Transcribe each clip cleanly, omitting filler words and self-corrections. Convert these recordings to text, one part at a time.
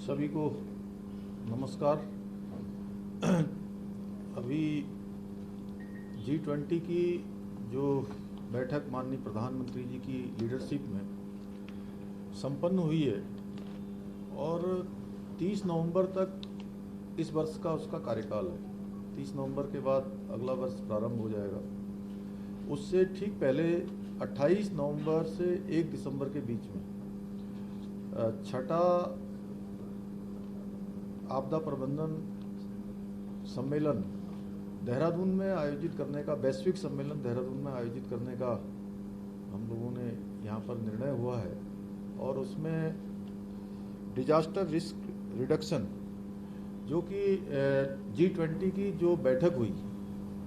सभी को नमस्कार। अभी G20 की जो बैठक माननीय प्रधानमंत्री जी की लीडरशिप में संपन्न हुई है और 30 नवंबर तक इस वर्ष का उसका कार्यकाल है। 30 नवंबर के बाद अगला वर्ष प्रारंभ हो जाएगा। उससे ठीक पहले 28 नवंबर से 1 दिसंबर के बीच में छठा आपदा प्रबंधन सम्मेलन देहरादून में आयोजित करने का, वैश्विक सम्मेलन देहरादून में आयोजित करने का हम लोगों ने यहाँ पर निर्णय हुआ है। और उसमें डिजास्टर रिस्क रिडक्शन जो कि G20 की जो बैठक हुई,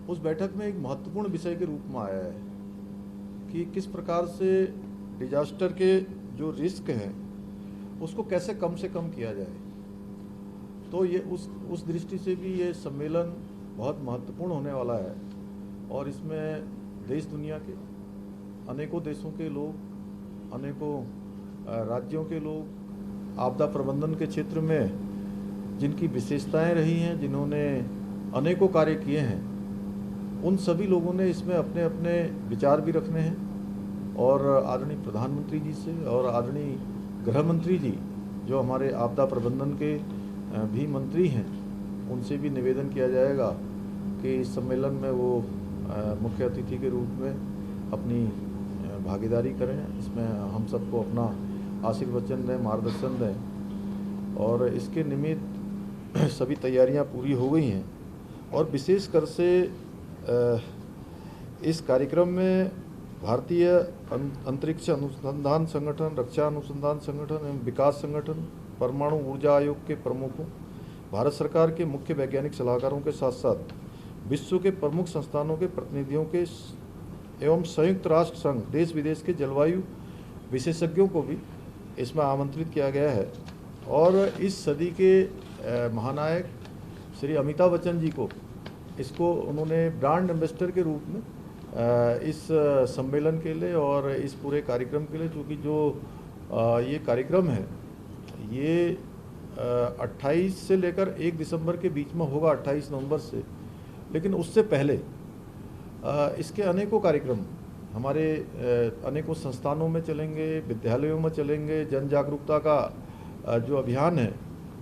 उस बैठक में एक महत्वपूर्ण विषय के रूप में आया है कि किस प्रकार से डिजास्टर के जो रिस्क हैं उसको कैसे कम से कम किया जाए। तो ये उस दृष्टि से भी ये सम्मेलन बहुत महत्वपूर्ण होने वाला है और इसमें देश दुनिया के अनेकों देशों के लोग, अनेकों राज्यों के लोग, आपदा प्रबंधन के क्षेत्र में जिनकी विशेषताएं रही हैं, जिन्होंने अनेकों कार्य किए हैं, उन सभी लोगों ने इसमें अपने अपने विचार भी रखने हैं। और आदरणीय प्रधानमंत्री जी से और आदरणीय गृह मंत्री जी जो हमारे आपदा प्रबंधन के भी मंत्री हैं, उनसे भी निवेदन किया जाएगा कि इस सम्मेलन में वो मुख्य अतिथि के रूप में अपनी भागीदारी करें, इसमें हम सबको अपना आशीर्वचन दें, मार्गदर्शन दें। और इसके निमित्त सभी तैयारियां पूरी हो गई हैं और विशेषकर से इस कार्यक्रम में भारतीय अंतरिक्ष अनुसंधान संगठन, रक्षा अनुसंधान संगठन एवं विकास संगठन, परमाणु ऊर्जा आयोग के प्रमुखों, भारत सरकार के मुख्य वैज्ञानिक सलाहकारों के साथ साथ विश्व के प्रमुख संस्थानों के प्रतिनिधियों के एवं संयुक्त राष्ट्र संघ देश विदेश के जलवायु विशेषज्ञों को भी इसमें आमंत्रित किया गया है। और इस सदी के महानायक श्री अमिताभ बच्चन जी को इसको उन्होंने ब्रांड एम्बेसडर के रूप में इस सम्मेलन के लिए और इस पूरे कार्यक्रम के लिए, चूँकि जो ये कार्यक्रम है ये 28 से लेकर 1 दिसंबर के बीच में होगा, 28 नवंबर से। लेकिन उससे पहले इसके अनेकों कार्यक्रम हमारे अनेकों संस्थानों में चलेंगे, विद्यालयों में चलेंगे, जन जागरूकता का जो अभियान है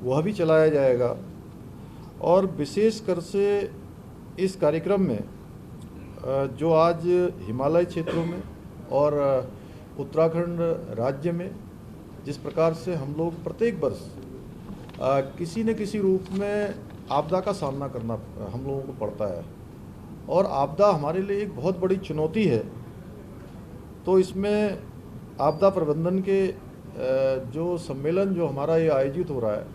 वह भी चलाया जाएगा। और विशेषकर से इस कार्यक्रम में जो आज हिमालय क्षेत्रों में और उत्तराखंड राज्य में जिस प्रकार से हम लोग प्रत्येक वर्ष किसी न किसी रूप में आपदा का सामना करना हम लोगों को पड़ता है और आपदा हमारे लिए एक बहुत बड़ी चुनौती है। तो इसमें आपदा प्रबंधन के जो सम्मेलन जो हमारा ये आयोजित हो रहा है,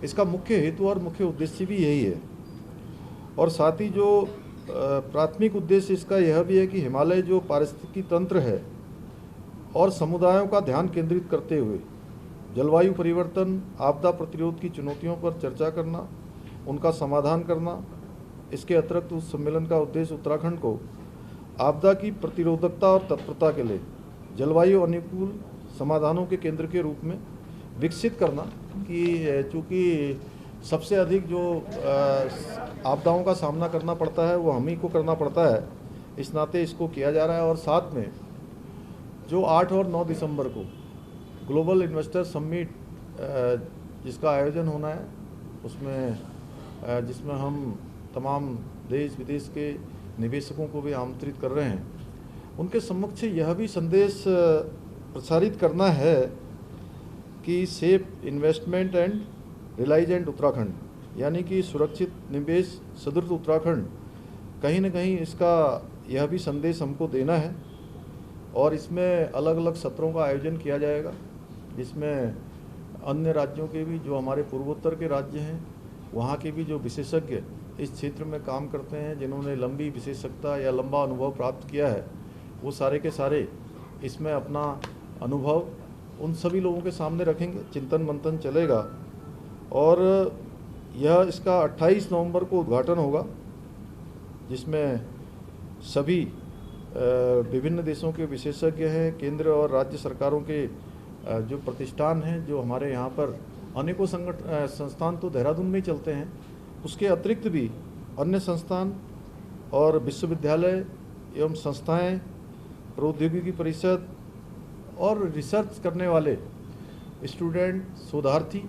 इसका मुख्य हेतु और मुख्य उद्देश्य भी यही है। और साथ ही जो प्राथमिक उद्देश्य इसका यह भी है कि हिमालय जो पारिस्थितिकी तंत्र है और समुदायों का ध्यान केंद्रित करते हुए जलवायु परिवर्तन, आपदा प्रतिरोध की चुनौतियों पर चर्चा करना, उनका समाधान करना। इसके अतिरिक्त उस सम्मेलन का उद्देश्य उत्तराखंड को आपदा की प्रतिरोधकता और तत्परता के लिए जलवायु अनुकूल समाधानों के केंद्र के रूप में विकसित करना कि चूँकि सबसे अधिक जो आपदाओं का सामना करना पड़ता है वो हम ही को करना पड़ता है, इस नाते इसको किया जा रहा है। और साथ में जो 8 और 9 दिसंबर को ग्लोबल इन्वेस्टर समिट जिसका आयोजन होना है, उसमें जिसमें हम तमाम देश विदेश के निवेशकों को भी आमंत्रित कर रहे हैं, उनके समक्ष यह भी संदेश प्रसारित करना है कि सेफ इन्वेस्टमेंट एंड रिलाइजेंट उत्तराखंड, यानी कि सुरक्षित निवेश सदृढ़ उत्तराखंड, कहीं न कहीं इसका यह भी संदेश हमको देना है। और इसमें अलग अलग सत्रों का आयोजन किया जाएगा, जिसमें अन्य राज्यों के भी, जो हमारे पूर्वोत्तर के राज्य हैं, वहाँ के भी जो विशेषज्ञ इस क्षेत्र में काम करते हैं, जिन्होंने लंबी विशेषज्ञता या लंबा अनुभव प्राप्त किया है, वो सारे के सारे इसमें अपना अनुभव उन सभी लोगों के सामने रखेंगे, चिंतन मंथन चलेगा। और यह इसका 28 नवंबर को उद्घाटन होगा, जिसमें सभी विभिन्न देशों के विशेषज्ञ हैं, केंद्र और राज्य सरकारों के जो प्रतिष्ठान हैं, जो हमारे यहाँ पर अनेकों संस्थान तो देहरादून में ही चलते हैं, उसके अतिरिक्त भी अन्य संस्थान और विश्वविद्यालय एवं संस्थाएं, प्रौद्योगिकी परिषद और रिसर्च करने वाले स्टूडेंट, शोधार्थी,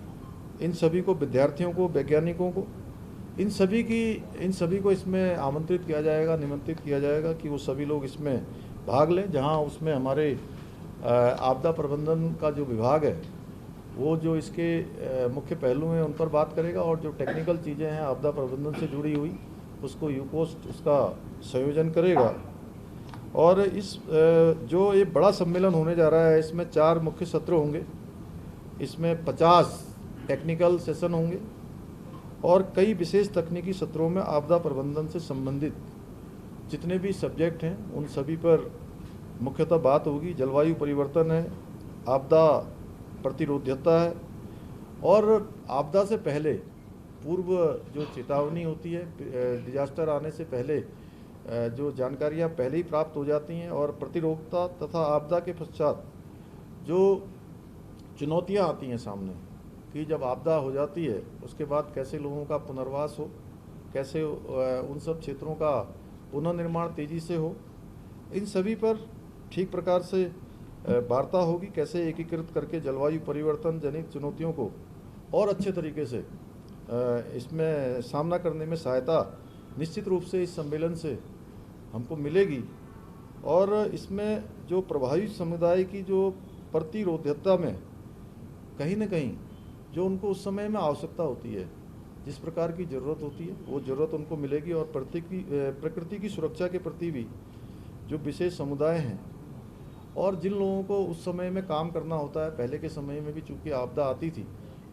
इन सभी को, विद्यार्थियों को, वैज्ञानिकों को, इन सभी को इसमें आमंत्रित किया जाएगा, निमंत्रित किया जाएगा कि वो सभी लोग इसमें भाग लें। जहां उसमें हमारे आपदा प्रबंधन का जो विभाग है वो जो इसके मुख्य पहलू हैं उन पर बात करेगा, और जो टेक्निकल चीज़ें हैं आपदा प्रबंधन से जुड़ी हुई उसको यूकोस्ट उसका संयोजन करेगा। और इस जो ये बड़ा सम्मेलन होने जा रहा है, इसमें 4 मुख्य सत्र होंगे, इसमें 50 टेक्निकल सेशन होंगे और कई विशेष तकनीकी सत्रों में आपदा प्रबंधन से संबंधित जितने भी सब्जेक्ट हैं उन सभी पर मुख्यतः बात होगी। जलवायु परिवर्तन है, आपदा प्रतिरोध्यता है, और आपदा से पहले पूर्व जो चेतावनी होती है, डिजास्टर आने से पहले जो जानकारियां पहले ही प्राप्त हो जाती हैं, और प्रतिरोधता तथा आपदा के पश्चात जो चुनौतियां आती हैं सामने कि जब आपदा हो जाती है उसके बाद कैसे लोगों का पुनर्वास हो, कैसे उन सब क्षेत्रों का पुनर्निर्माण तेज़ी से हो, इन सभी पर ठीक प्रकार से वार्ता होगी। कैसे एकीकृत करके जलवायु परिवर्तन जनित चुनौतियों को और अच्छे तरीके से इसमें सामना करने में सहायता निश्चित रूप से इस सम्मेलन से हमको मिलेगी। और इसमें जो प्रभावित समुदाय की जो प्रतिरोध्यता में कहीं न कहीं जो उनको उस समय में आवश्यकता होती है, जिस प्रकार की ज़रूरत होती है, वो ज़रूरत उनको मिलेगी। और प्रकृति की सुरक्षा के प्रति भी जो विशेष समुदाय हैं और जिन लोगों को उस समय में काम करना होता है, पहले के समय में भी चूँकि आपदा आती थी,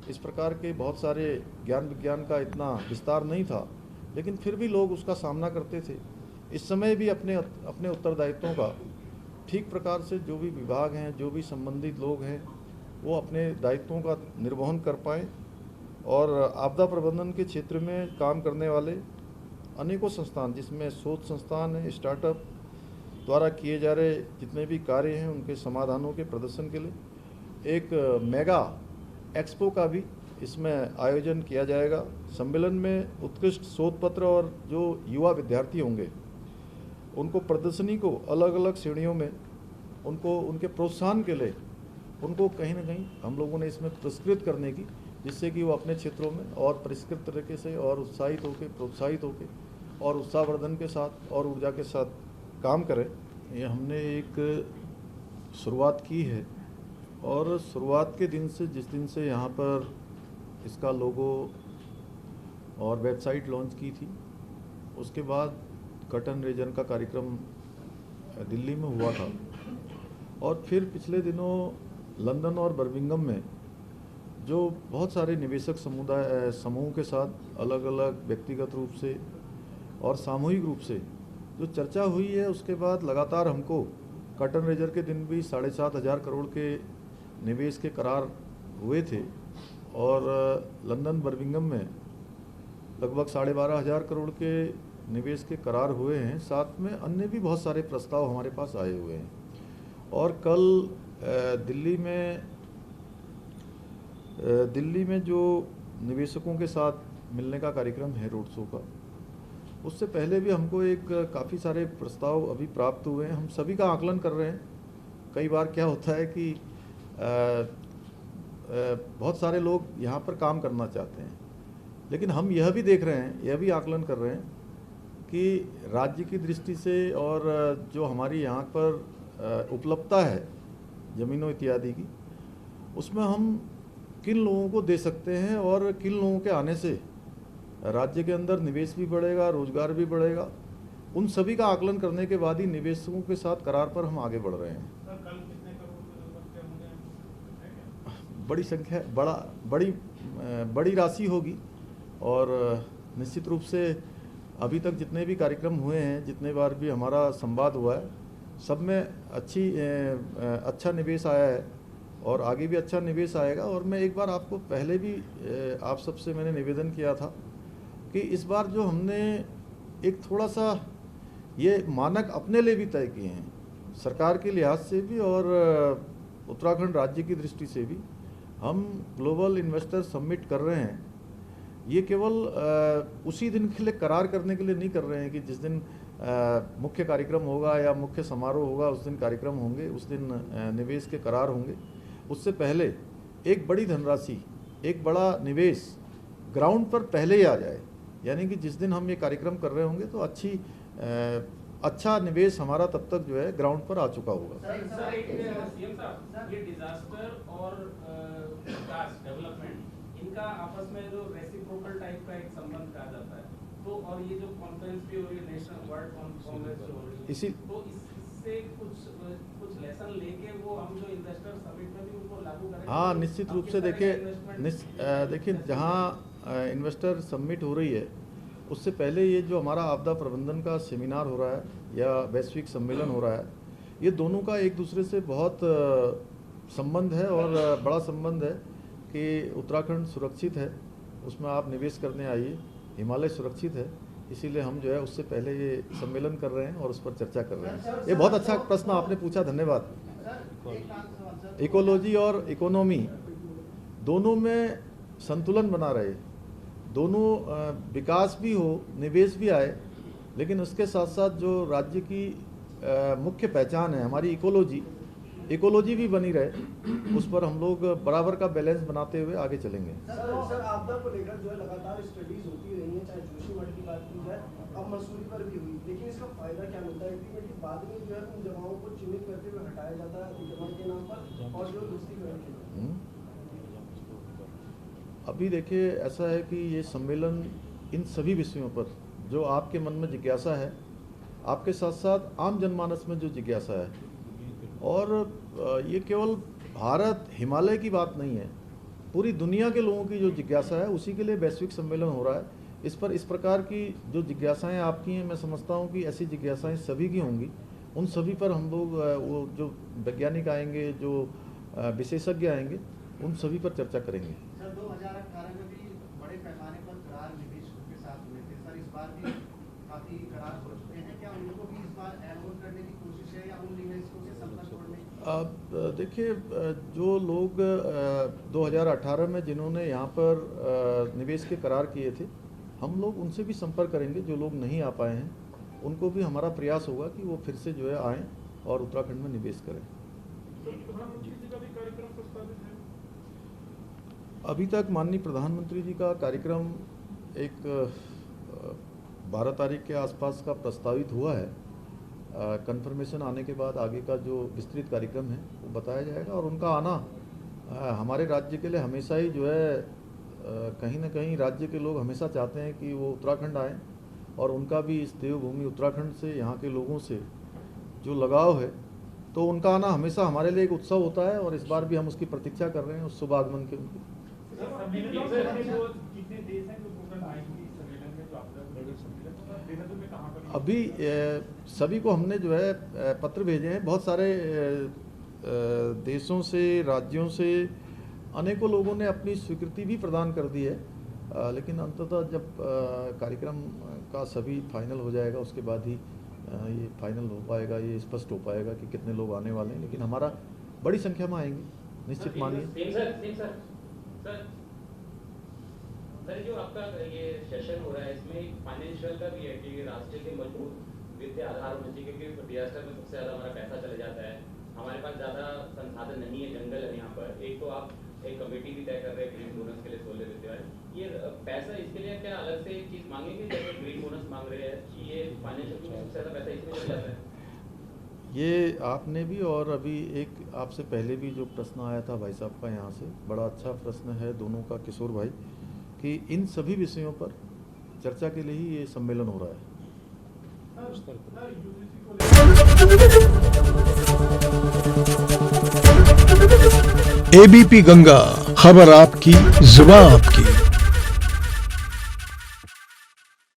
इस प्रकार के बहुत सारे ज्ञान विज्ञान का इतना विस्तार नहीं था, लेकिन फिर भी लोग उसका सामना करते थे। इस समय भी अपने उत्तरदायित्वों का ठीक प्रकार से जो भी विभाग हैं, जो भी संबंधित लोग हैं, वो अपने दायित्वों का निर्वहन कर पाएँ। और आपदा प्रबंधन के क्षेत्र में काम करने वाले अनेकों संस्थान, जिसमें शोध संस्थान है, स्टार्टअप द्वारा किए जा रहे जितने भी कार्य हैं, उनके समाधानों के प्रदर्शन के लिए एक मेगा एक्सपो का भी इसमें आयोजन किया जाएगा। सम्मेलन में उत्कृष्ट शोध पत्र और जो युवा विद्यार्थी होंगे उनको प्रदर्शनी को अलग अलग श्रेणियों में उनको उनके प्रोत्साहन के लिए उनको कहीं ना कहीं हम लोगों ने इसमें पुरस्कृत करने की, जिससे कि वो अपने क्षेत्रों में और परिष्कृत तरीके से और उत्साहित होकर, प्रोत्साहित होकर और उत्साहवर्धन के साथ और ऊर्जा के साथ काम करें। ये हमने एक शुरुआत की है, और शुरुआत के दिन से, जिस दिन से यहाँ पर इसका लोगो और वेबसाइट लॉन्च की थी, उसके बाद कर्टन रेजन का कार्यक्रम दिल्ली में हुआ था, और फिर पिछले दिनों लंदन और बर्मिंघम में जो बहुत सारे निवेशक समूह के साथ अलग अलग व्यक्तिगत रूप से और सामूहिक रूप से जो चर्चा हुई है, उसके बाद लगातार हमको कर्टन रेजर के दिन भी 7,500 करोड़ के निवेश के करार हुए थे, और लंदन बर्मिंघम में लगभग 12,500 करोड़ के निवेश के करार हुए हैं। साथ में अन्य भी बहुत सारे प्रस्ताव हमारे पास आए हुए हैं। और कल दिल्ली में जो निवेशकों के साथ मिलने का कार्यक्रम है रोड शो का, उससे पहले भी हमको एक काफ़ी सारे प्रस्ताव अभी प्राप्त हुए हैं। हम सभी का आकलन कर रहे हैं। कई बार क्या होता है कि बहुत सारे लोग यहाँ पर काम करना चाहते हैं, लेकिन हम यह भी देख रहे हैं, यह भी आकलन कर रहे हैं कि राज्य की दृष्टि से और जो हमारी यहाँ पर उपलब्धता है ज़मीनों इत्यादि की, उसमें हम किन लोगों को दे सकते हैं और किन लोगों के आने से राज्य के अंदर निवेश भी बढ़ेगा, रोजगार भी बढ़ेगा। उन सभी का आकलन करने के बाद ही निवेशकों के साथ करार पर हम आगे बढ़ रहे हैं। बड़ी संख्या, बड़ी राशि होगी, और निश्चित रूप से अभी तक जितने भी कार्यक्रम हुए हैं, जितने बार भी हमारा संवाद हुआ है, सब में अच्छा निवेश आया है और आगे भी अच्छा निवेश आएगा। और मैं एक बार आपको पहले भी आप सबसे मैंने निवेदन किया था कि इस बार जो हमने एक थोड़ा सा ये मानक अपने लिए भी तय किए हैं, सरकार के लिहाज से भी और उत्तराखंड राज्य की दृष्टि से भी, हम ग्लोबल इन्वेस्टर समिट कर रहे हैं, ये केवल उसी दिन के लिए करार करने के लिए नहीं कर रहे हैं कि जिस दिन मुख्य कार्यक्रम होगा या मुख्य समारोह होगा उस दिन कार्यक्रम होंगे, उस दिन निवेश के करार होंगे। उससे पहले एक बड़ी धनराशि, एक बड़ा निवेश ग्राउंड पर पहले ही आ जाए, यानी कि जिस दिन हम ये कार्यक्रम कर रहे होंगे तो अच्छा निवेश हमारा तब तक जो है ग्राउंड पर आ चुका होगा। ये डिजास्टर और विकास डेवलपमेंट, इनका आपस में जो रेसिप्रोकल टाइप का एक संबंध कहा जाता है, तो और ये जो कॉन्फ्रेंस भी हो रही है, नेशनल वर्ल्ड कांग्रेस जो हो रही है, इसी तो इससे कुछ लेसन लेके वो हम जो इन्वेस्टर समिट में भी उनको लागू करेंगे। हाँ, निश्चित रूप से देखिए जहाँ इन्वेस्टर समिट हो रही है उससे पहले ये जो हमारा आपदा प्रबंधन का सेमिनार हो रहा है या वैश्विक सम्मेलन हो रहा है, ये दोनों का एक दूसरे से बहुत संबंध है और बड़ा संबंध है कि उत्तराखंड सुरक्षित है, उसमें आप निवेश करने आइए, हिमालय सुरक्षित है, इसीलिए हम जो है उससे पहले ये सम्मेलन कर रहे हैं और उस पर चर्चा कर रहे हैं। ये बहुत अच्छा प्रश्न आपने पूछा, धन्यवाद। इकोलॉजी और इकोनॉमी दोनों में संतुलन बना रहे, दोनों विकास भी हो, निवेश भी आए, लेकिन उसके साथ साथ जो राज्य की मुख्य पहचान है हमारी इकोलॉजी भी बनी रहे, उस पर हम लोग बराबर का बैलेंस बनाते हुए आगे चलेंगे। सर आपदा को लेकर जो है लगातार स्टडीज होती रही है, चाहे जोशीमठ की बात की जाए, अब मसूरी पर भी हुई, लेकिन इसका फायदा क्या मिलता है? अल्टीमेटली बाद में जो है उन जगहों को चिन्हित करते हुए हटाया जाता है अतिक्रमण के नाम पर और जो दूसरी। अभी देखिए ऐसा है कि ये सम्मेलन इन सभी विषयों पर जो आपके मन में जिज्ञासा है, आपके साथ साथ आम जनमानस में जो जिज्ञासा है, और ये केवल भारत हिमालय की बात नहीं है, पूरी दुनिया के लोगों की जो जिज्ञासा है उसी के लिए वैश्विक सम्मेलन हो रहा है। इस पर इस प्रकार की जो जिज्ञासाएं आपकी हैं, मैं समझता हूं कि ऐसी जिज्ञासाएं सभी की होंगी, उन सभी पर हम लोग वो जो वैज्ञानिक आएंगे, जो विशेषज्ञ आएंगे, उन सभी पर चर्चा करेंगे। सर 2018 में भी बड़े पैमाने पर करार निवेशकों के साथ हुए थे, सर इस बार भी काफी करार हो चुके हैं, क्या उनको भी इस बार ऐड ऑन करने की कोशिश है या उन निवेशकों से संपर्क करने की? अब देखिए जो लोग 2018 में जिन्होंने यहाँ पर निवेश के करार किए थे, हम लोग उनसे भी संपर्क करेंगे। जो लोग नहीं आ पाए हैं उनको भी हमारा प्रयास होगा कि वो फिर से जो है आएँ और उत्तराखंड में निवेश करें। अभी तक माननीय प्रधानमंत्री जी का कार्यक्रम एक 12 तारीख के आसपास का प्रस्तावित हुआ है। कंफर्मेशन आने के बाद आगे का जो विस्तृत कार्यक्रम है वो बताया जाएगा, और उनका आना हमारे राज्य के लिए हमेशा ही जो है कहीं ना कहीं राज्य के लोग हमेशा चाहते हैं कि वो उत्तराखंड आएँ, और उनका भी इस देवभूमि उत्तराखंड से, यहाँ के लोगों से जो लगाव है, तो उनका आना हमेशा हमारे लिए एक उत्सव होता है, और इस बार भी हम उसकी प्रतीक्षा कर रहे हैं, उस शुभ आगमन के उनकी। अभी सभी को हमने जो है पत्र भेजे हैं, बहुत सारे देशों से, राज्यों से अनेकों लोगों ने अपनी स्वीकृति भी प्रदान कर दी है, लेकिन अंततः जब कार्यक्रम का सभी फाइनल हो जाएगा उसके बाद ही ये फाइनल हो पाएगा, ये स्पष्ट हो पाएगा कि कितने लोग आने वाले हैं, लेकिन हमारा बड़ी संख्या में आएंगे, निश्चित मानिए। सर जो आपका ये सेशन हो रहा है इसमें फाइनेंशियल का भी है कि राष्ट्र के मजबूत वित्तीय आधार होना चाहिए, क्योंकि डिजास्टर में सबसे ज़्यादा हमारा पैसा चले जाता है, हमारे पास ज़्यादा संसाधन नहीं है, जंगल है यहाँ पर। एक तो आप एक कमेटी भी तय कर रहे हैं ग्रीन बोनस के लिए 16 देते हैं, ये पैसा इसके लिए क्या अलग से एक चीज़ मांगेंगे जैसे ग्रीन बोनस मांग रहे हैं कि ये फाइनेंशियल सबसे ज़्यादा पैसा इसमें चल जाता है? ये आपने भी और अभी एक आपसे पहले भी जो प्रश्न आया था भाई साहब का यहाँ से, बड़ा अच्छा प्रश्न है दोनों का, किशोर भाई, कि इन सभी विषयों पर चर्चा के लिए ही ये सम्मेलन हो रहा है। एबीपी गंगा, खबर आपकी, जुबान आपकी।